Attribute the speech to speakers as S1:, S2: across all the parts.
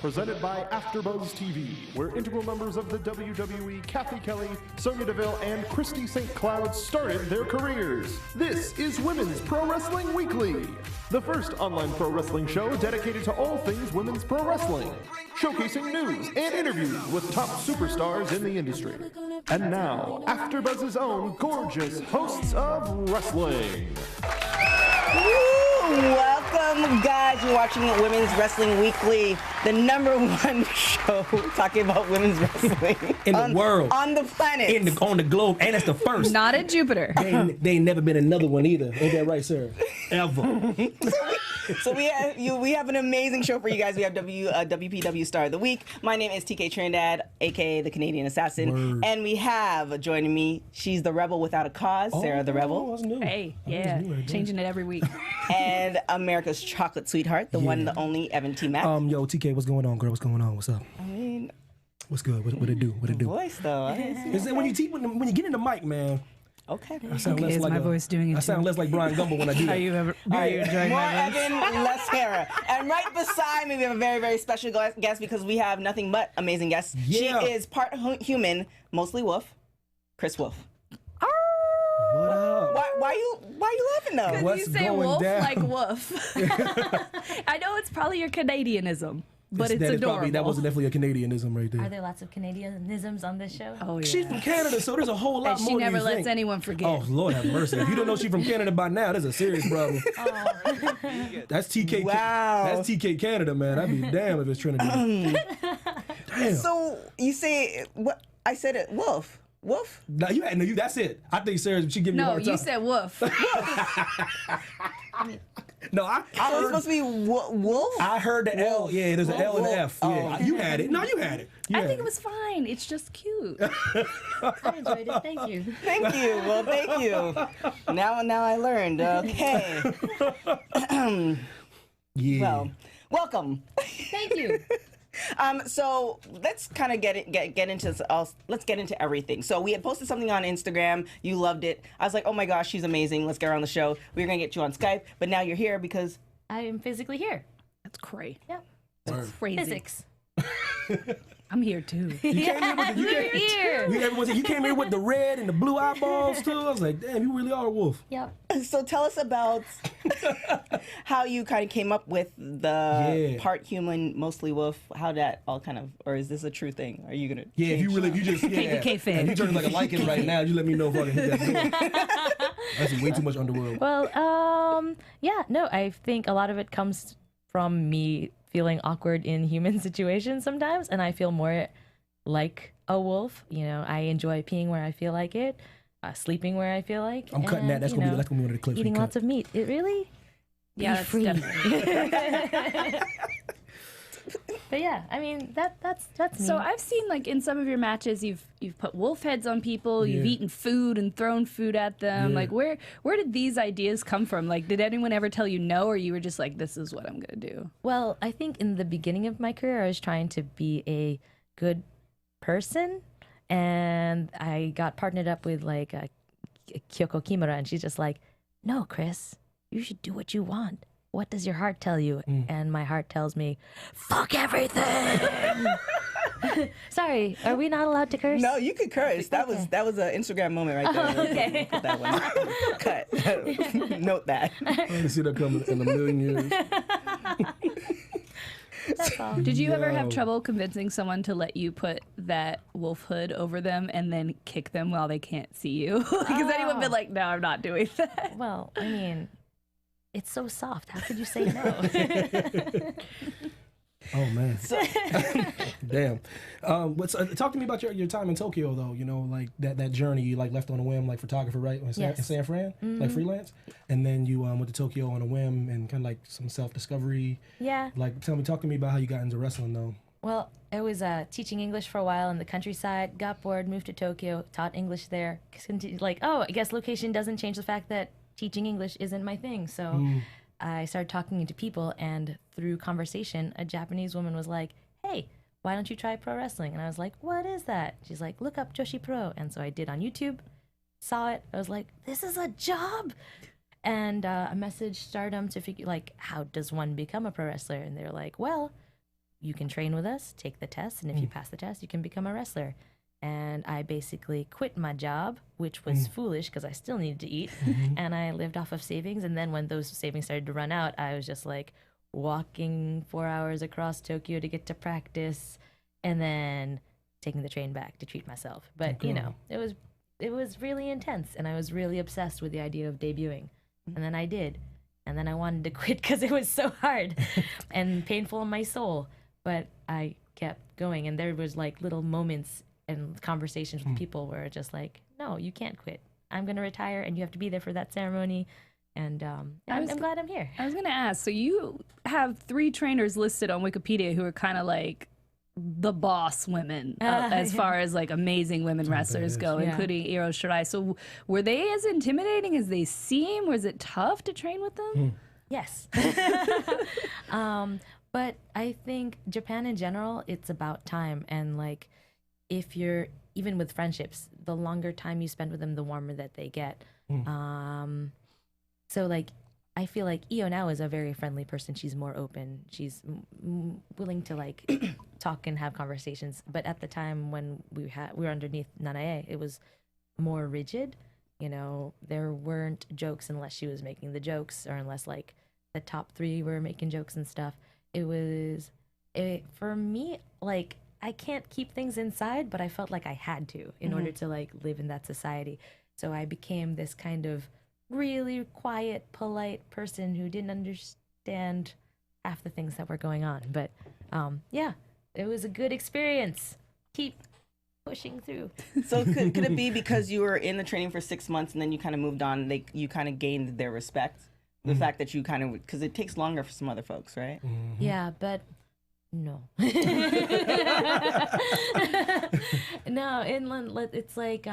S1: presented by AfterBuzz TV, where integral members of the WWE, Kathy Kelly, Sonya Deville, and Christy St. Cloud started their careers. This is Women's Pro Wrestling Weekly, the first online pro wrestling show dedicated to all things women's pro wrestling, showcasing news and interviews with top superstars in the industry. And now, AfterBuzz's own gorgeous hosts of wrestling.
S2: Welcome, guys. You're watching Women's Wrestling Weekly, the #1 show talking about women's wrestling
S3: in the world,
S2: on the planet,
S3: on the globe, and it's the first.
S4: Not in Jupiter.
S3: They ain't never been another one either. Ain't that right, sir? Ever.
S2: So we have an amazing show for you guys. We have WPW Star of the Week. My name is TK Trinidad, aka the Canadian Assassin, and we have joining me. She's the rebel without a cause, Sarah the Rebel.
S4: Hey, yeah, changing it every week.
S2: And America's chocolate sweetheart, the one, the only, Evan T. Mack.
S3: Yo, TK, what's going on, girl? What's going on? What's up?
S2: I mean,
S3: what's good? What it do? What it do?
S2: Voice though.
S3: Is it when you get in the mic, man?
S2: Okay.
S3: I sound less
S4: is
S3: like
S4: my voice doing it?
S3: I sound less like Brian Gumble when I do that.
S4: Are you enjoying
S2: More
S4: my voice?
S2: Evan, less Sarah. And right beside me, we have a very, very special guest because we have nothing but amazing guests.
S3: Yeah.
S2: She is part human, mostly wolf, Kris Wolf.
S3: What up?
S2: Why you laughing though?
S3: What's
S4: You say
S3: going
S4: wolf
S3: down?
S4: like woof. I know it's probably your Canadianism, but it's
S3: that is
S4: adorable.
S3: that was definitely a Canadianism right there.
S5: Are there lots of Canadianisms on this show?
S4: Oh, yeah.
S3: She's from Canada, so there's a whole lot
S4: And
S3: more
S4: she never
S3: than you
S4: lets
S3: think.
S4: anyone forget.
S3: Oh, Lord have mercy. If you don't know she's from Canada by now, there's a serious problem. That's TK.
S2: Wow.
S3: That's TK Canada, man. I'd be damn if it's Trinity. Damn.
S2: So you say what? I said it. Wolf. Wolf.
S3: No, that's it. I think Sarah, she give me a
S4: No,
S3: hard time.
S4: you said woof.
S3: No, I
S2: So it's
S3: heard.
S2: supposed to be wolf.
S3: I heard the L. Yeah, there's an L and an F. Yeah,
S2: Oh.
S3: you had it. No, you had it. You
S4: I
S3: had
S4: think it was fine. It's just cute.
S5: I enjoyed it. Thank you.
S2: Thank you. Well, thank you. Now I learned. Okay.
S3: Yeah.
S2: Well, welcome.
S5: Thank you.
S2: So let's kind of get into everything. So we had posted something on Instagram. You loved it. I was like, oh my gosh, she's amazing. Let's get her on the show. We were gonna get you on Skype, but now you're here because
S5: I am physically here.
S4: That's crazy.
S5: Yep.
S4: That's crazy.
S5: Physics.
S4: I'm here too.
S3: You came here with the,
S5: You're here.
S3: everyone said you came here with the red and the blue eyeballs too. I was like, damn, you really are a wolf.
S5: Yep.
S2: so tell us about how you kind of came up with the part human, mostly wolf. How that all kind of, or is this a true thing? Are you gonna?
S3: Yeah, if you just
S4: KKK fan.
S3: If you turn like a lichen right now, you let me know if I can hit that door. That's way too much underworld.
S5: Well, yeah, no, I think a lot of it comes from me feeling awkward in human situations sometimes, and I feel more like a wolf. You know, I enjoy peeing where I feel like it, sleeping where I feel like.
S3: I'm cutting that. That's gonna be one of the clips.
S5: Eating
S3: we cut.
S5: lots of meat. It really.
S4: Yeah,
S5: be
S4: that's
S5: free.
S4: definitely.
S5: But yeah, I mean that's me.
S4: So I've seen like in some of your matches, you've put wolf heads on people, you've
S3: Yeah.
S4: eaten food and thrown food at them.
S3: Yeah.
S4: Like where did these ideas come from? Like did anyone ever tell you no, or you were just like, this is what I'm gonna do?
S5: Well, I think in the beginning of my career, I was trying to be a good person, and I got partnered up with like Kyoko Kimura, and she's just like, "No, Kris, you should do what you want. What does your heart tell you?" And my heart tells me, "Fuck everything." Sorry, are we not allowed to curse?
S2: No, you could curse. That was an Instagram moment right there.
S5: Oh, okay.
S2: Put that one. Cut. Note that.
S3: I didn't see that coming in a million years.
S5: That's all.
S4: Did you ever have
S3: No.
S4: trouble convincing someone to let you put that wolf hood over them and then kick them while they can't see you? Because anyone been like, no, I'm not doing that.
S5: Well, I mean, it's so soft. How could you say no?
S3: Oh man. Damn. Talk to me about your time in Tokyo though. You know, like that journey you like left on a whim, like photographer, right? In
S5: Yes.
S3: San Fran, like freelance, and then you went to Tokyo on a whim and kind of like some self discovery.
S5: Yeah.
S3: Like, talk to me about how you got into wrestling though.
S5: Well, I was teaching English for a while in the countryside, got bored, moved to Tokyo, taught English there. Like, oh, I guess location doesn't change the fact that teaching English isn't my thing. So I started talking to people, and through conversation, a Japanese woman was like, hey, why don't you try pro wrestling? And I was like, what is that? She's like, look up Joshi Pro. And so I did on YouTube, saw it. I was like, this is a job. And I messaged Stardom to figure, like, how does one become a pro wrestler? And they're like, well, you can train with us, take the test, and if you pass the test, you can become a wrestler. And I basically quit my job, which was foolish because I still needed to eat, and I lived off of savings. And then when those savings started to run out, I was just like walking 4 hours across Tokyo to get to practice, and then taking the train back to treat myself. But you know, it was really intense, and I was really obsessed with the idea of debuting. And then I did, and then I wanted to quit because it was so hard and painful in my soul. But I kept going, and there was like little moments and conversations with people where it's just like, no, you can't quit. I'm going to retire, and you have to be there for that ceremony. And I'm glad I'm here.
S4: I was going to ask, so you have 3 trainers listed on Wikipedia who are kind of like the boss women as far as like amazing women wrestlers go, including Io Shirai. So were they as intimidating as they seem? Was it tough to train with them?
S5: Yes. But I think Japan in general, it's about time. And like, if you're, even with friendships, the longer time you spend with them, the warmer that they get. So like, I feel like Io now is a very friendly person. She's more open. She's willing to like talk and have conversations. But at the time when we were underneath Nanae, it was more rigid. You know, there weren't jokes unless she was making the jokes, or unless like the top 3 were making jokes and stuff. For me, like, I can't keep things inside, but I felt like I had to in order to like live in that society. So I became this kind of really quiet, polite person who didn't understand half the things that were going on. But yeah, it was a good experience. Keep pushing through.
S2: So could it be because you were in the training for 6 months and then you kind of moved on, you kind of gained their respect? The fact that you kind of, because it takes longer for some other folks, right?
S5: Yeah, but no. No, it's like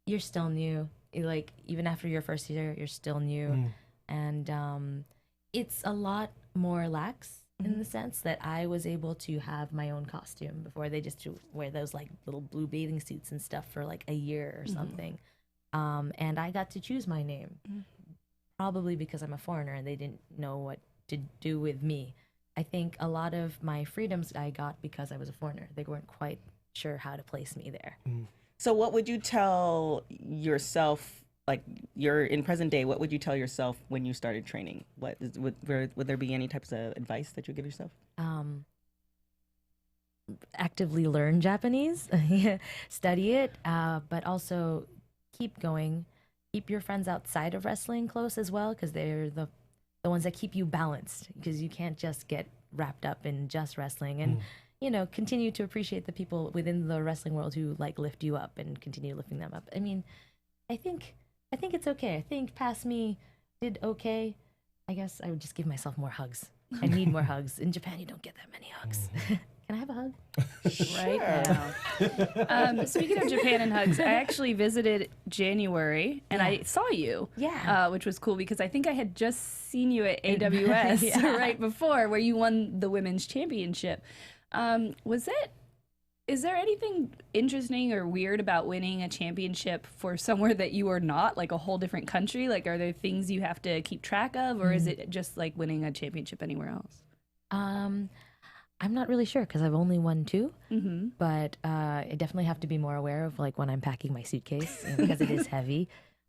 S5: you're still new. Like, even after your first year, you're still new. And it's a lot more lax in the sense that I was able to have my own costume before. They just wear those like little blue bathing suits and stuff for like a year or something. And I got to choose my name, probably because I'm a foreigner and they didn't know what to do with me. I think a lot of my freedoms I got because I was a foreigner. They weren't quite sure how to place me there.
S2: So what would you tell yourself, like you're in present day, what would you tell yourself when you started training? Would there be any types of advice that you give yourself?
S5: Actively learn Japanese, study it, but also keep going. Keep your friends outside of wrestling close as well, because they're the ones that keep you balanced, because you can't just get wrapped up in just wrestling. And you know, continue to appreciate the people within the wrestling world who like lift you up and continue lifting them up. I mean, I think it's okay. I think past me did okay. I guess I would just give myself more hugs. I need more hugs. In Japan, you don't get that many hugs. Can I have a hug? Right now.
S4: Speaking of Japan and hugs, I actually visited January and I saw you.
S5: Yeah.
S4: Which was cool because I think I had just seen you at AWS right before, where you won the women's championship. Is there anything interesting or weird about winning a championship for somewhere that you are not, like a whole different country? Like, are there things you have to keep track of, or is it just like winning a championship anywhere else?
S5: I'm not really sure because I've only won 2, but I definitely have to be more aware of like when I'm packing my suitcase because it is heavy.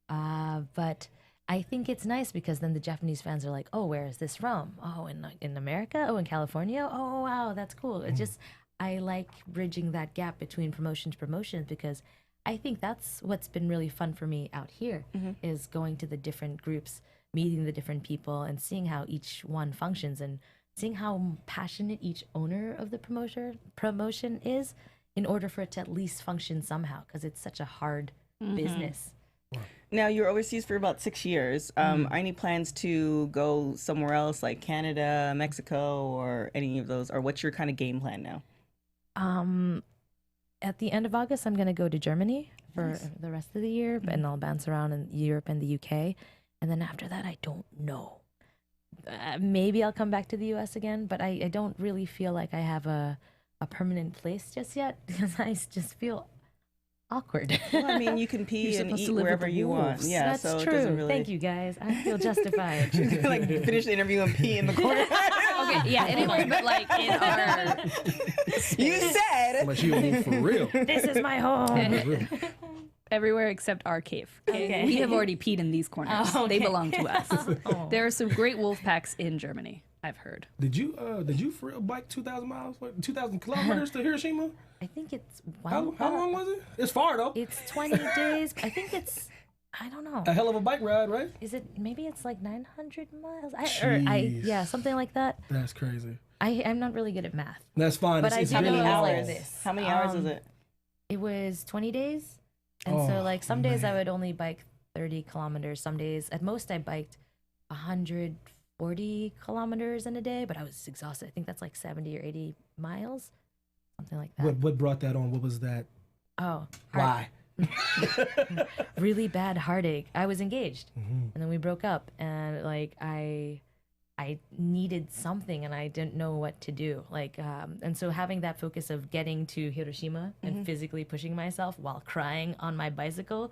S5: But I think it's nice because then the Japanese fans are like, oh, where is this from? Oh, in America? Oh, in California? Oh, wow, that's cool. It's just, I like bridging that gap between promotion to promotion because I think that's what's been really fun for me out here is going to the different groups, meeting the different people and seeing how each one functions and seeing how passionate each owner of the promotion is in order for it to at least function somehow because it's such a hard business.
S2: Now, you're overseas for about 6 years. Are any plans to go somewhere else, like Canada, Mexico, or any of those? Or what's your kind of game plan now?
S5: At the end of August, I'm going to go to Germany for the rest of the year, and I'll bounce around in Europe and the UK. And then after that, I don't know. Maybe I'll come back to the US again, but I don't really feel like I have a permanent place just yet because I just feel awkward.
S2: Well, I mean, you can pee
S4: You're
S2: and
S4: supposed
S2: eat
S4: to live with
S2: wherever
S4: the
S2: you want.
S4: wolves.
S2: Yeah,
S5: That's
S2: so
S5: true.
S2: it doesn't really.
S5: Thank you, guys. I feel justified.
S2: Like finish the interview and pee in the corner.
S4: Okay, yeah, anywhere but like in our.
S2: You said.
S3: But she don't need for real.
S5: This is my home.
S4: Everywhere except our cave.
S5: Okay.
S4: We have already peed in these corners.
S5: Oh,
S4: They
S5: okay.
S4: belong to us. There are some great wolf packs in Germany, I've heard.
S3: Did you for real bike 2,000 miles, 2,000 kilometers to Hiroshima?
S5: I think it's
S3: How long was it? It's far though.
S5: It's 20 days. I think it's. I don't know.
S3: A hell of a bike ride, right?
S5: Is it maybe it's like 900 miles?
S3: Jeez.
S5: Yeah, something like that.
S3: That's crazy.
S5: I'm not really good at math.
S3: That's fine.
S5: But I
S3: it's
S5: do know
S3: really
S5: it's like
S3: long.
S5: this.
S2: How many hours is it?
S5: It was 20 days. And so
S3: Oh,
S5: like some days I
S3: man.
S5: would only bike 30 kilometers. Some days at most I biked 140 kilometers in a day, but I was exhausted. I think that's like 70 or 80 miles. Something like that.
S3: What brought that on? What was that?
S5: Oh,
S3: Why?
S5: really bad heartache. I was engaged,
S3: Mm-hmm.
S5: and then we broke up, and like I needed something, and I didn't know what to do. Like, and so having that focus of getting to Hiroshima and physically pushing myself while crying on my bicycle,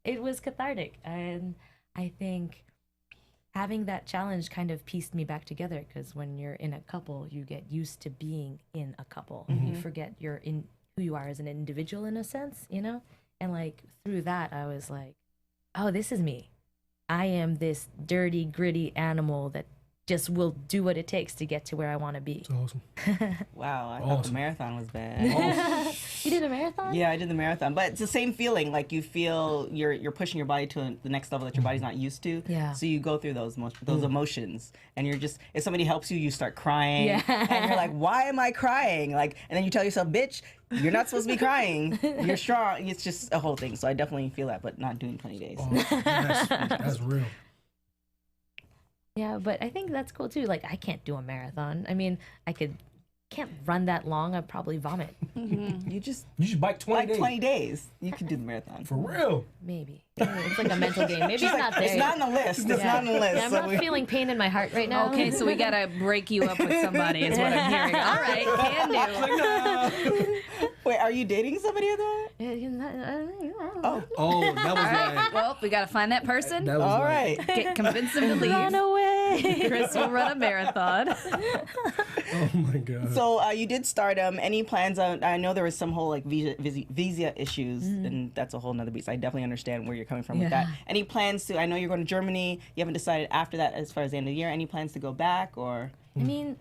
S5: it was cathartic, and I think having that challenge kind of pieced me back together, because when you're in a couple, you get used to being in a couple. You forget you're in who you are as an individual in a sense, you know? And like through that, I was like, oh, this is me. I am this dirty, gritty animal that just will do what it takes to get to where I want to be.
S3: It's awesome.
S2: Wow, I thought the
S3: Awesome.
S2: marathon was bad.
S5: You did a marathon?
S2: Yeah, I did the marathon, but it's the same feeling. Like you feel you're pushing your body to the next level that your body's not used to.
S5: Yeah.
S2: So you go through those emotions, and you're just if somebody helps you, you start crying, and you're like, why am I crying? Like, and then you tell yourself, bitch, you're not supposed to be crying. You're strong. It's just a whole thing. So I definitely feel that, but not doing 20 days.
S3: Oh, that's real.
S5: Yeah, but I think that's cool too. Like, I can't do a marathon. I mean, can't run that long. I'd probably vomit.
S2: You just
S3: You should bike 20
S2: like
S3: days.
S2: 20 days. You can do the marathon.
S3: For real.
S5: Maybe. It's like a mental game. Maybe
S2: She's
S5: it's
S2: like,
S5: not there.
S2: it's not on the list. It's not on the list.
S5: Yeah, I'm
S2: So
S5: not
S2: we-
S5: feeling pain in my heart right now.
S4: Okay, so we gotta break you up with somebody, is what I'm hearing. All right, can do.
S2: Wait, are you dating somebody at the moment?
S3: Oh, that was like.
S4: Well, we gotta find that person.
S3: That was
S2: All
S3: like,
S2: right.
S4: Convince them to leave.
S5: Run away.
S4: Chris will run a marathon.
S3: Oh my god.
S2: So you did Stardom. Any plans on? I know there was some whole like visa issues, and that's a whole nother beast. I definitely understand where you're coming from with that. Any plans to? I know you're going to Germany. You haven't decided after that, as far as the end of the year. Any plans to go back or?
S5: I mean,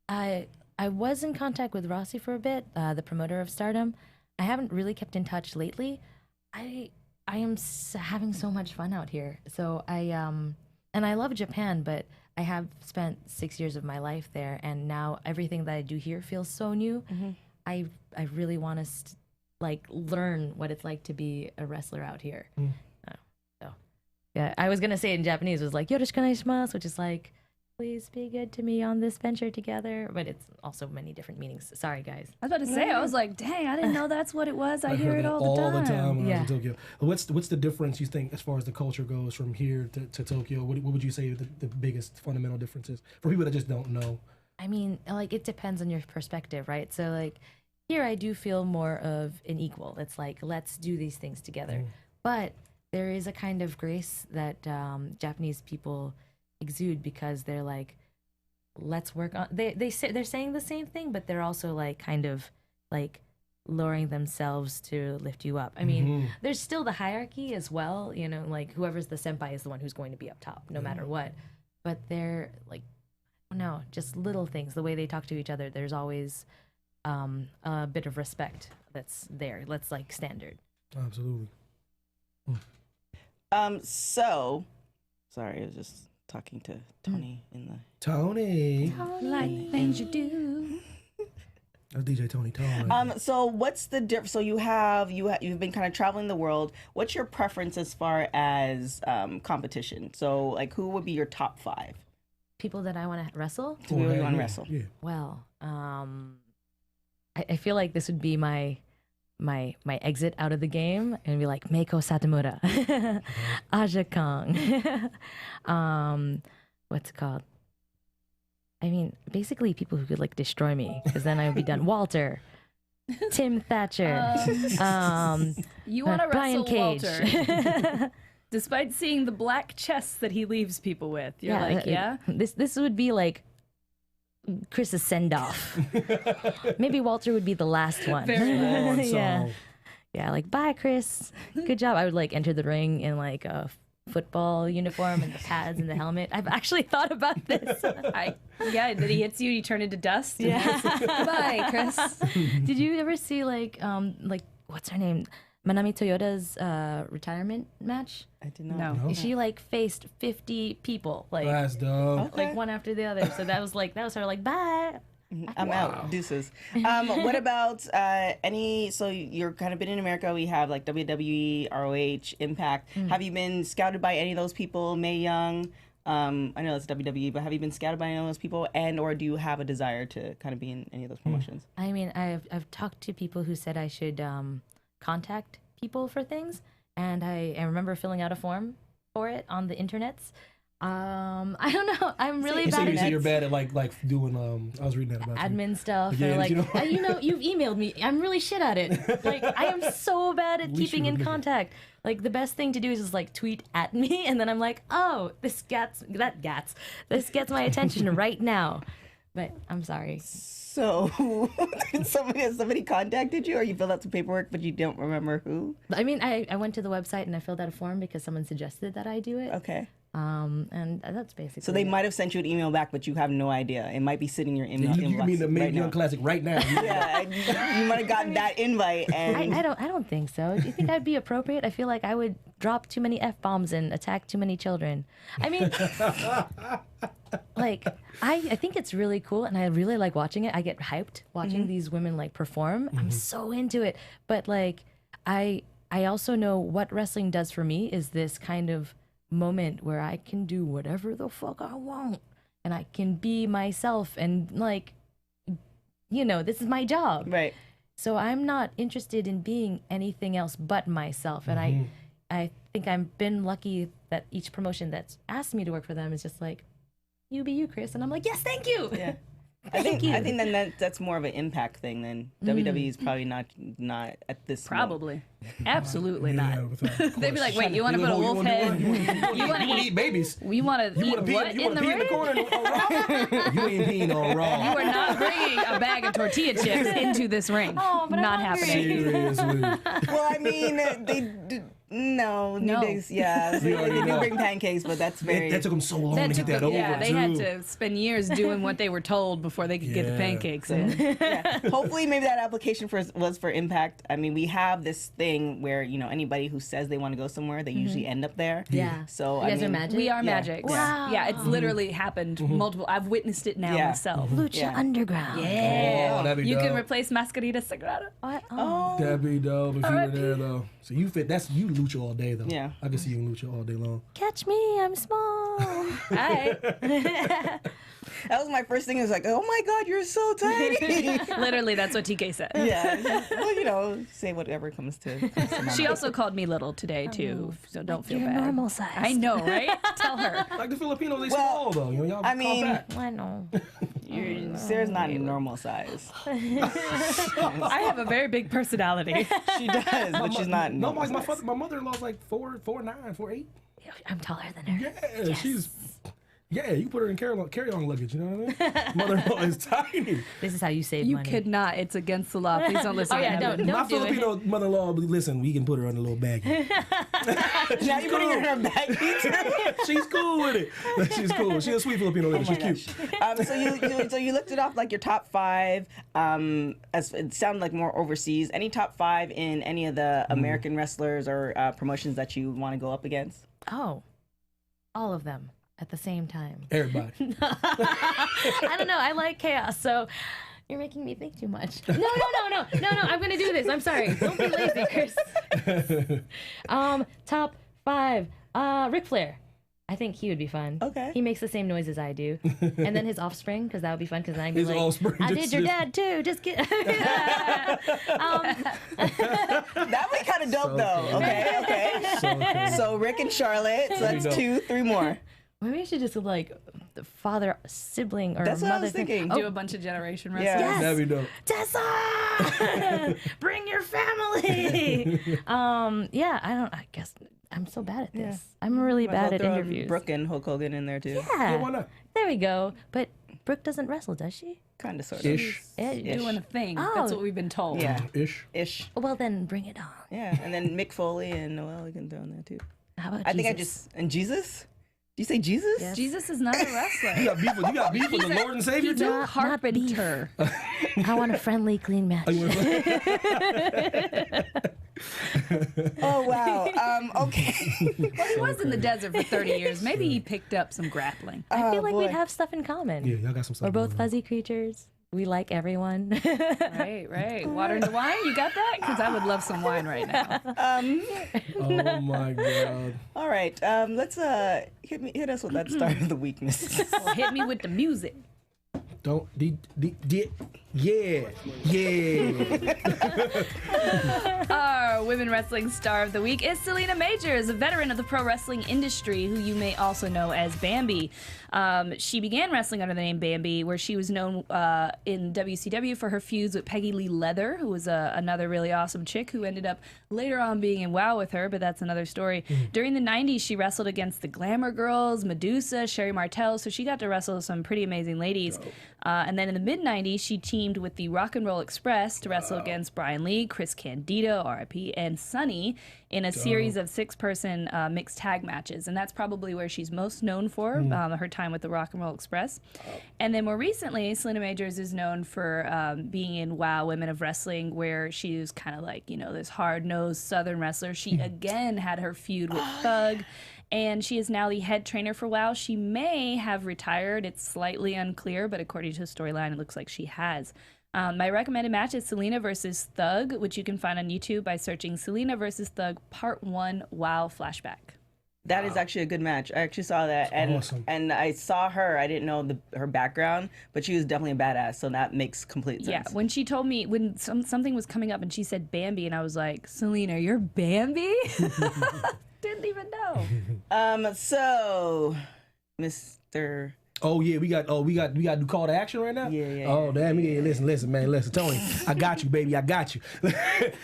S5: I was in contact with Rossi for a bit, the promoter of Stardom. I haven't really kept in touch lately. I am having so much fun out here. So and I love Japan, but I have spent 6 years of my life there, and now everything that I do here feels so new. I really want to like learn what it's like to be a wrestler out here. So yeah, I was gonna say it in Japanese. It was like yoroshiku onegaishimasu, which is like, please be good to me on this venture together. But it's also many different meanings. Sorry, guys.
S4: I was about to say, I was like, dang, I didn't know that's what it was. I hear
S3: heard
S4: it
S3: that
S4: all the time.
S3: when I
S5: Yeah.
S3: was in Tokyo. What's the difference you think as far as the culture goes from here to Tokyo? What would you say the biggest fundamental difference is for people that just don't know?
S5: I mean, like, it depends on your perspective, right? So, like, here I do feel more of an equal. It's like, let's do these things together. But there is a kind of grace that Japanese people exude, because they're like, let's work on. They're saying the same thing, but they're also like kind of like lowering themselves to lift you up. I mean, there's still the hierarchy as well. You know, like whoever's the senpai is the one who's going to be up top, no matter what. But they're like, I don't know, just little things. The way they talk to each other, there's always a bit of respect that's there. That's like standard.
S3: Absolutely.
S2: So, sorry, I was just talking to Tony in the.
S3: Tony.
S4: Like things you do.
S3: That's DJ Tony Tone.
S2: So what's the difference? So you've been kind of traveling the world. What's your preference as far as competition? So like, who would be your top 5
S5: People that I want to wrestle.
S2: to be on wrestle?
S3: Yeah.
S5: Well, I feel like this would be my exit out of the game, and be like Meiko Satomura, Aja Kong, what's it called? I mean, basically people who could like destroy me, because then I would be done. Walter, Tim Thatcher.
S4: You want to
S5: Brian
S4: wrestle
S5: Cage.
S4: Walter. Despite seeing the black chests that he leaves people with. You're like, yeah?
S5: This would be like Chris's send-off. Maybe Walter would be the last one.
S4: Very
S3: nice.
S5: Yeah. Yeah, like, bye, Chris. Good job. I would, like, enter the ring in, like, a football uniform and the pads and the helmet. I've actually thought about this.
S4: Yeah, that he hits you, you turn into dust.
S5: Yeah.
S4: Bye, Chris.
S5: Did you ever see, like, what's her name? Manami Toyota's retirement match?
S2: I did not.
S4: No.
S5: She, like, faced 50 people. Like,
S3: That's dope.
S2: Okay.
S5: like one after the other. So that was her, like, bye.
S2: I'm out. Deuces. What about so you're kind of been in America. We have like WWE, ROH, Impact. Have you been scouted by any of those people? Mae Young. I know it's WWE, but have you been scouted by any of those people? And or do you have a desire to kind of be in any of those promotions?
S5: I mean, I've talked to people who said I should contact people for things. And I remember filling out a form for it on the internets. I don't know. I'm really bad at
S3: So you're bad at like doing I was reading that about
S5: admin
S3: you.
S5: stuff.
S3: Yeah,
S5: Or like,
S3: you know.
S5: you've emailed me. I'm really shit at it. Like, I am so bad at keeping in contact. Like, the best thing to do is just like tweet at me, and then I'm like, oh, this gets my attention right now. But I'm sorry.
S2: So somebody contacted you, or you filled out some paperwork, but you don't remember who?
S5: I mean, I went to the website and I filled out a form because someone suggested that I do it.
S2: Okay.
S5: And that's basically.
S2: So they
S5: it.
S2: might have sent you an email back, but you have no idea. It might be sitting in your email.
S3: You mean the Mae Young Classic right now?
S2: Yeah, you might have gotten that invite, and
S5: I don't think so. Do you think that'd be appropriate? I feel like I would drop too many F-bombs and attack too many children. I mean, like, I think it's really cool, and I really like watching it. I get hyped watching these women like perform. I'm so into it. But like, I also know what wrestling does for me is this kind of moment where I can do whatever the fuck I want, and I can be myself, and like, this is my job.
S2: right.
S5: So I'm not interested in being anything else but myself. And I think I've been lucky that each promotion that's asked me to work for them is just like, you be you, Chris. And I'm like, yes, thank you.
S2: Yeah. I think then that's more of an Impact thing than WWE is probably not at this
S4: Probably. Absolutely not.
S3: Yeah,
S4: They'd be like, wait, you want to put a wolf head?
S3: You want to eat babies?
S4: We want to eat what in the
S3: pee in the
S4: ring?
S3: corner on Raw? You ain't peeing on Raw.
S4: You are not bringing a bag of tortilla chips into this ring.
S5: Oh, but
S4: not
S5: I'm hungry.
S4: happening.
S3: Seriously.
S2: Well, I mean, no. New Days, yeah. So
S3: You
S2: they
S3: already
S2: do
S3: know.
S2: bring pancakes, but that's very.
S3: That took them so long to get that over.
S4: Yeah, they
S3: too.
S4: had to spend years doing what they were told before they could get the
S3: Yeah.
S4: pancakes in.
S2: Yeah. Hopefully, maybe that application was for Impact. I mean, we have this thing where anybody who says they want to go somewhere, they usually end up there.
S5: Yeah.
S2: So
S5: You guys
S2: I
S5: are
S2: mean,
S5: magic?
S4: We are
S2: Yeah.
S4: magic.
S5: Wow.
S4: Yeah, it's literally happened multiple. I've witnessed it now
S2: Yeah.
S4: myself.
S5: Lucha
S2: Yeah.
S5: Underground.
S4: Yeah.
S3: Oh, that'd be
S4: You
S3: dope.
S4: can replace Mascarita Sagrada.
S5: What?
S2: Oh.
S3: That'd be dope if you were there though. So you fit. You lucha all day though.
S2: Yeah.
S3: I can see you in lucha all day long.
S5: Catch me, I'm small.
S4: Hi.
S2: That was my first thing. It was like, oh my God, you're so tiny.
S4: Literally, that's what TK said.
S2: Yeah. Well, say whatever comes to.
S4: She also called me little today too, so don't feel
S5: You're
S4: bad.
S5: normal size.
S4: I know, right? Tell her.
S3: Like the Filipinos, they
S2: Well,
S3: small though. Y'all
S2: I mean-
S3: call back.
S5: I know.
S2: Sarah's not normal size.
S4: I have a very big personality.
S2: She does, but she's not
S3: No,
S2: normal size.
S3: my mother-in-law's like 4'9", 4'8".
S5: I'm taller than her.
S3: Yeah, she's. Yeah, you put her in carry-on luggage. You know what I mean? Mother-in-law is tiny.
S5: This is how you save
S4: You
S5: money.
S4: could not. It's against the law. Please don't listen.
S5: Oh, yeah,
S4: to him.
S5: don't
S3: My
S5: do it.
S3: Filipino mother-in-law, listen, we can put her on a little baggie.
S2: Now you're putting her in her bag.
S3: She's cool with it. She's cool. She's a sweet Filipino lady. She's cute.
S2: So you looked it off like your top 5. As it sounded like more overseas. Any top 5 in any of the American wrestlers or promotions that you want to go up against?
S5: Oh, all of them at the same time.
S3: Everybody.
S5: I don't know. I like chaos, so you're making me think too much. No. I'm gonna do this. I'm sorry. Don't be lazy, Chris. Top 5. Ric Flair. I think he would be fun.
S2: Okay.
S5: He makes the same noises I do, and then his offspring, because that would be fun. Because I'd be
S3: His
S5: like,
S3: offspring,
S5: I
S3: just-
S5: did your dad too. Just get.
S2: That would be kind of dope, though. Okay.
S3: So cool.
S2: So Rick and Charlotte. So that's
S3: There you
S2: 2, 3 more.
S5: Maybe I should just like the father, sibling, or
S2: That's what I
S5: mother
S2: was thinking.
S4: Do a bunch of generation wrestling.
S2: Yeah.
S5: Yes.
S3: That'd be dope.
S5: Tessa! Bring your family. I guess I'm so bad at this. I'm really bad at interviews.
S2: Brooke and Hulk Hogan in there too.
S5: Yeah,
S3: why not?
S5: there we go. But Brooke doesn't wrestle, does she?
S2: Kind of, sort of.
S3: Ish.
S4: Doing a thing.
S5: Oh.
S4: That's what we've been told.
S2: Yeah.
S3: Ish.
S5: Well, then bring it on.
S2: Yeah, and then Mick Foley and Noel, you can throw in there too.
S5: How about
S2: I think
S5: Jesus?
S2: and Jesus? Do you say Jesus?
S5: Yes.
S4: Jesus is not a wrestler.
S3: You got beef with the Lord and Savior
S4: He's
S3: too?
S4: a carpenter.
S5: I want a friendly, clean match.
S2: Oh wow. Okay.
S4: Well, he was in the desert for 30 years. Maybe he picked up some grappling.
S5: I feel like
S2: boy.
S5: we'd have stuff in common.
S3: Yeah, y'all got some stuff.
S5: We're both
S3: going on.
S5: fuzzy creatures. We like everyone.
S4: Right. Water into wine? You got that? Because I would love some wine right now.
S3: Oh my God.
S2: All right. Let's hit us with that start of the weakness.
S4: Well, hit me with the music.
S3: Don't yeah.
S4: Our women wrestling star of the week is Selena Majors, a veteran of the pro wrestling industry who you may also know as Bambi. She began wrestling under the name Bambi, where she was known in WCW for her feuds with Peggy Lee Leather, who was another really awesome chick who ended up later on being in WoW with her, but that's another story. During the 90s, she wrestled against the Glamour Girls, Medusa, Sherry Martel, so she got to wrestle some pretty amazing ladies. And then in the mid-90s, she teamed with the Rock and Roll Express to wrestle against Brian Lee, Chris Candido, RIP, and Sunny in a series of 6-person mixed tag matches. And that's probably where she's most known for, her time with the Rock and Roll Express. And then more recently, Selena Majors is known for being in WoW Women of Wrestling, where she was kind of like, this hard-nosed Southern wrestler. She again had her feud with Thug. And she is now the head trainer for WoW. She may have retired. It's slightly unclear, but according to the storyline, it looks like she has. My recommended match is Selena versus Thug, which you can find on YouTube by searching Selena versus Thug Part 1 WoW Flashback.
S2: That is actually a good match. I actually saw that, and
S3: awesome.
S2: and I saw her. I didn't know her background, but she was definitely a badass. So that makes complete sense.
S4: Yeah, when she told me, when something was coming up and she said Bambi, and I was like, Selena, you're Bambi? Didn't even know.
S2: So, Mr.
S3: Oh yeah, we got to do call to action right now.
S2: Yeah.
S3: Oh damn, yeah. Listen, man, Tony, I got you, baby, I got you.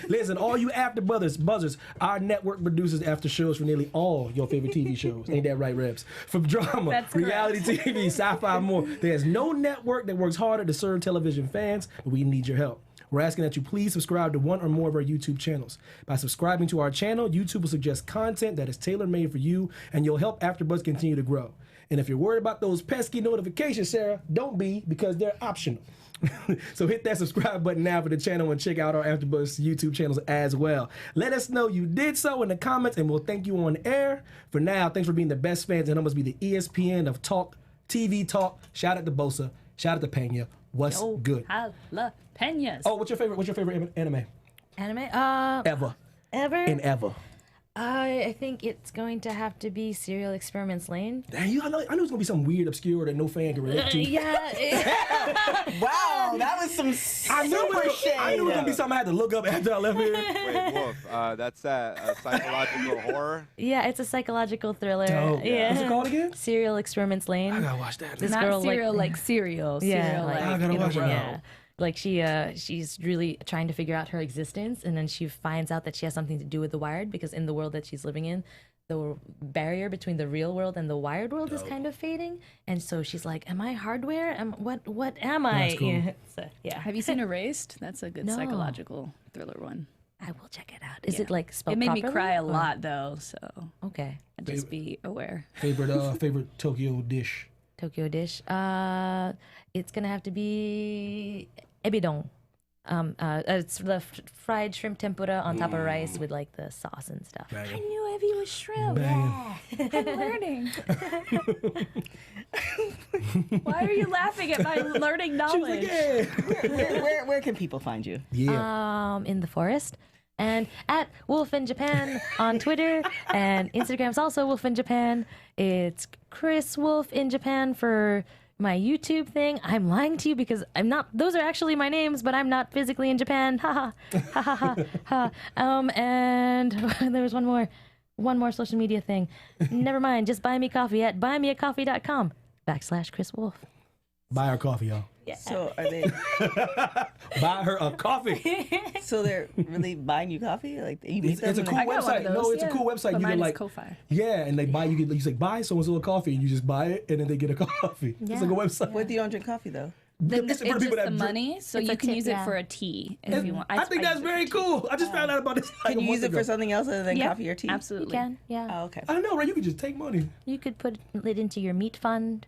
S3: Listen, all you after buzzers, our network produces after shows for nearly all your favorite TV shows. Ain't that right, Reps? From drama,
S4: That's
S3: reality TV, sci-fi, and more. There's no network that works harder to serve television fans, but we need your help. We're asking that you please subscribe to one or more of our YouTube channels. By subscribing to our channel, YouTube will suggest content that is tailor-made for you, and you'll help AfterBuzz continue to grow. And if you're worried about those pesky notifications, Sarah, don't be, because they're optional. So hit that subscribe button now for the channel and check out our AfterBuzz YouTube channels as well. Let us know you did so in the comments, and we'll thank you on air. For now, thanks for being the best fans, and it must be the ESPN of talk, TV talk. Shout out to Bosa. Shout out to Pena. What's good?
S4: Jalapenos.
S3: Oh, what's your favorite anime?
S5: Anime?
S3: Ever.
S5: Ever?
S3: Ever.
S5: I think it's going to have to be Serial Experiments Lane.
S3: Dang, I know it's gonna be some weird, obscure that no fan can relate to.
S2: Wow, that was some
S3: I knew it was
S2: shade.
S3: gonna be something I had to look up after I left here.
S6: Wait, Wolf, that's a psychological horror?
S5: Yeah, it's a psychological thriller.
S3: Dope.
S5: Yeah.
S3: What's it called again?
S5: Serial Experiments Lane.
S3: I gotta watch that.
S5: This
S4: Not
S5: girl,
S4: cereal like cereal.
S5: Yeah,
S4: Cereal
S5: like-
S4: like
S3: I gotta
S4: in a
S3: watch it
S4: row.
S3: now.
S5: Yeah. Like she's really trying to figure out her existence, and then she finds out that she has something to do with the Wired, because in the world that she's living in, the barrier between the real world and the Wired world is kind of fading, and so she's like, "Am I hardware? What am I?"
S3: That's cool.
S5: Yeah. So, yeah.
S4: Have you seen Erased? That's a good
S5: No.
S4: psychological thriller one.
S5: I will check it out. Is
S4: Yeah.
S5: it like spelled
S4: It made me
S5: properly,
S4: cry a
S5: or-
S4: lot though, so
S5: Okay.
S4: just be aware.
S3: Favorite Tokyo dish.
S5: Tokyo dish. It's gonna have to be ebidon. It's the fried shrimp tempura on top of rice with like the sauce and stuff.
S3: Banging.
S4: I knew Evie was shrimp.
S3: Banging.
S4: I'm learning. Why are you laughing at my learning knowledge?
S3: Yeah.
S2: Where can people find you?
S3: Yeah.
S5: In the forest. And at Wolf in Japan on Twitter, and Instagram's also Wolf in Japan. It's Kris Wolf in Japan for my YouTube thing. I'm lying to you because I'm not. Those are actually my names, but I'm not physically in Japan. Ha ha ha ha ha. And there was one more social media thing. Never mind. Just buy me coffee at buymeacoffee.com/Kris Wolf.
S3: Buy her coffee, y'all.
S2: So are they?
S3: Buy her a coffee.
S2: So they're really buying you coffee? Like you meet them?
S3: It's a cool
S4: I got one of
S3: website. No,
S4: those,
S3: it's a
S4: yeah.
S3: cool website.
S4: But
S3: You
S4: mine
S3: can
S4: is
S3: like,
S4: Ko-Fi.
S3: yeah, and they buy you say buy someone's little coffee, and you just buy it, and then they get a coffee. It's like a website.
S2: What if you don't drink coffee though?
S4: Then
S3: It's
S4: it's
S3: for the
S4: just
S3: people that
S4: the
S3: drink.
S4: money, so
S5: It's
S4: you
S5: a
S4: can
S5: tip,
S4: use it
S5: yeah.
S4: for a tea if you want.
S3: I think that's
S4: use it
S3: very
S4: for tea.
S3: cool. I just found out about this. Like
S2: Can
S3: a
S2: you use
S3: month
S2: it for
S3: ago.
S2: something else other than
S4: Yeah,
S2: coffee or tea?
S5: You
S4: absolutely.
S5: can, yeah.
S2: Oh, okay.
S3: I know, right? You could just take money.
S5: You could put it into your meat fund.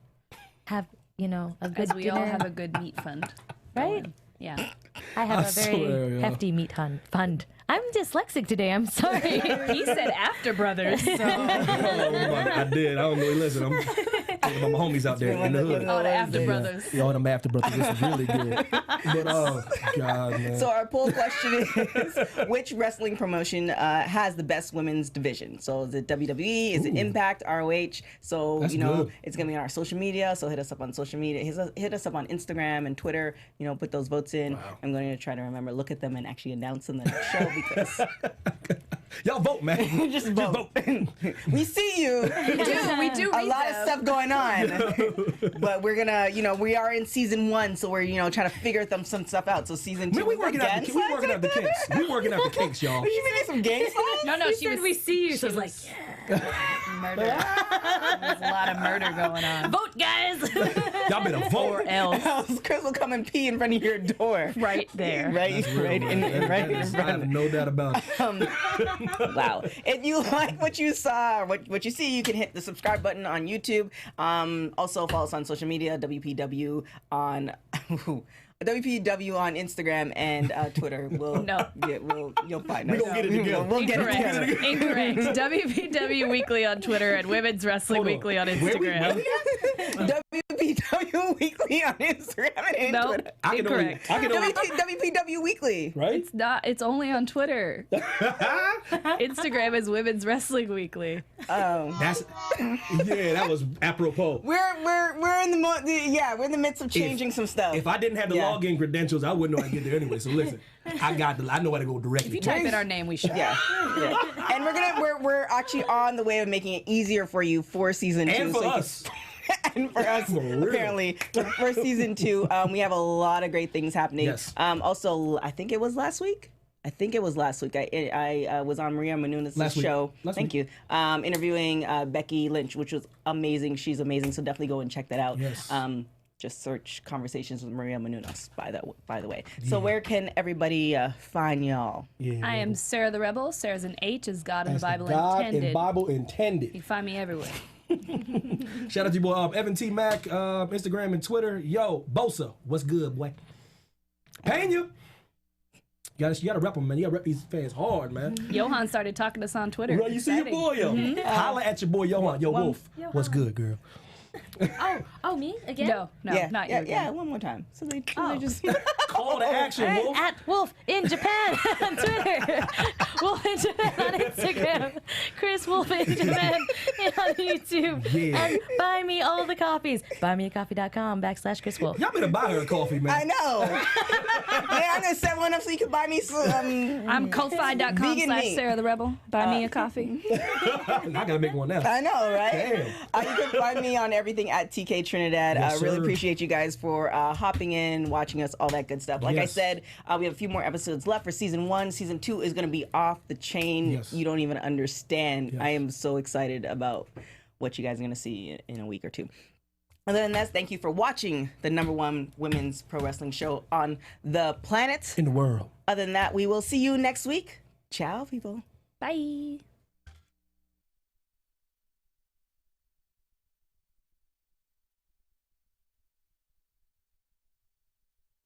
S5: Have a good
S4: Because we
S5: dinner.
S4: all have a good meat fund.
S5: right?
S4: Yeah.
S5: I have
S3: I
S5: a very
S3: swear, yeah.
S5: hefty meat fund. I'm dyslexic today. I'm sorry.
S4: He said After Brothers. So.
S3: I did. I don't know. Listen, I'm thinking about my homies out there in the hood.
S4: Oh, the After Brothers.
S3: Yeah, all them After Brothers. This is really good. But oh God, man.
S2: So our poll question is, which wrestling promotion has the best women's division? So is it WWE? Is it Impact? ROH? So
S3: That's good.
S2: it's gonna be on our social media. So hit us up on social media. Hit us up on Instagram and Twitter. Put those votes in.
S3: Wow.
S2: I'm going to try to remember, look at them, and actually announce them in the show because
S3: Y'all vote, man.
S2: just vote. We see you.
S4: We do
S2: A
S4: read
S2: lot of
S4: them.
S2: stuff going on, but we're gonna, we are in season 1, so we're, trying to figure some stuff out. So season 2,
S3: Man, we working out
S2: gang
S3: the kinks.
S2: signs?
S3: We working out the kinks, y'all.
S2: Did you make some gang signs?
S4: No, she was.
S5: we see you. She's like,
S4: Murder. There's a lot of murder going on.
S5: vote, guys.
S3: Y'all better vote.
S4: Or else.
S2: Chris will come and pee in front of your door.
S4: Right there.
S2: Right in
S3: I have
S2: front.
S3: no doubt about it.
S2: Wow. If you like what you saw, or what you see, you can hit the subscribe button on YouTube. Also follow us on social media, WPW on WPW on Instagram and Twitter. You'll find us.
S3: gonna get it together.
S2: We'll get it together.
S4: Incorrect. WPW Weekly on Twitter and Women's Wrestling
S3: Hold on.
S4: Weekly on
S3: Where we-
S4: Instagram.
S2: WPW Weekly on Instagram and
S4: No,
S2: Twitter.
S4: incorrect.
S2: WPW Weekly.
S3: Right?
S4: It's not. It's only on Twitter. Instagram is Women's Wrestling Weekly.
S3: That's that was apropos.
S2: We're in we're in the midst of changing some stuff.
S3: If I didn't have the login credentials, I wouldn't know how to get there anyway. So listen, I know how to go directly.
S4: If you type in our name, we should.
S2: Yeah. And we're actually on the way of making it easier for you for season 2.
S3: And for
S2: so you can-
S3: us.
S2: and for us,
S3: For real.
S2: apparently, for season 2, we have a lot of great things happening.
S3: Yes.
S2: Also, I think it was last week. I was on Maria Menounos' show. Thank you. Interviewing Becky Lynch, which was amazing. She's amazing. So definitely go and check that out.
S3: Yes.
S2: Just search Conversations with Maria Menounos, by the way. So where can everybody find y'all?
S3: Yeah.
S4: I am Sarah the Rebel. Sarah's an H, as God in the Bible
S3: God
S4: intended.
S3: and Bible intended.
S4: You find me everywhere.
S3: Shout out to your boy Evan T. Mac, Instagram and Twitter. Yo, Bosa, what's good, boy? Pena. You gotta rep them, man. You gotta rep these fans hard, man.
S4: Johan started talking to us on Twitter.
S3: Bro, you see your boy, yo. Holla at your boy, Johan. Yo, Wolf. What's good, girl?
S5: Oh, me again?
S4: No, not you.
S2: Yeah, one more time. So they just
S3: Call to action, Wolf.
S5: At Wolf in Japan on Twitter. Wolf in Japan on Instagram. Kris Wolf in Japan on YouTube.
S3: Yeah.
S5: And buy me all the copies. Buymeacoffee.com/Kris Wolf.
S3: Y'all better buy her a coffee, man.
S2: I know. Yeah, I'm gonna set one up so you can buy me some.
S4: I'm
S2: Vegan
S4: ko-fi.com/Sarah
S2: meat.
S4: the Rebel. Buy me a coffee.
S3: I gotta make one now.
S2: I know, right?
S3: Damn.
S2: You can find me on everything at TK Trinidad. I
S3: Yes,
S2: really
S3: sir.
S2: appreciate you guys for hopping in, watching us, all that good stuff. Like I
S3: Yes.
S2: said, we have a few more episodes left for season 1. Season 2 is going to be off the chain.
S3: Yes.
S2: You don't even understand.
S3: Yes.
S2: I am so excited about what you guys are going to see in a week or two. Other than that, thank you for watching the #1 women's pro wrestling show on the planet.
S3: In the world.
S2: Other than that, we will see you next week. Ciao, people.
S4: Bye.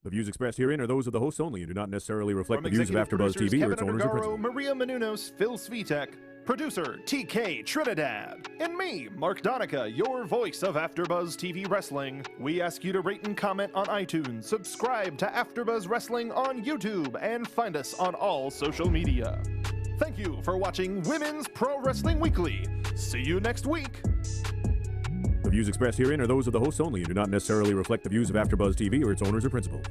S7: The views expressed herein are those of the hosts only and do not necessarily reflect
S1: From
S7: the views of
S1: executive
S7: AfterBuzz
S1: producers
S7: TV or
S1: Kevin
S7: its owners or
S1: Undergaro,
S7: principals.
S1: Maria Menounos, Phil Svitek, producer TK Trinidad, and me, Mark Donica, your voice of AfterBuzz TV Wrestling. We ask you to rate and comment on iTunes, subscribe to AfterBuzz Wrestling on YouTube, and find us on all social media. Thank you for watching Women's Pro Wrestling Weekly. See you next week.
S7: The views expressed herein are those of the hosts only and do not necessarily reflect the views of AfterBuzz TV or its owners or principals.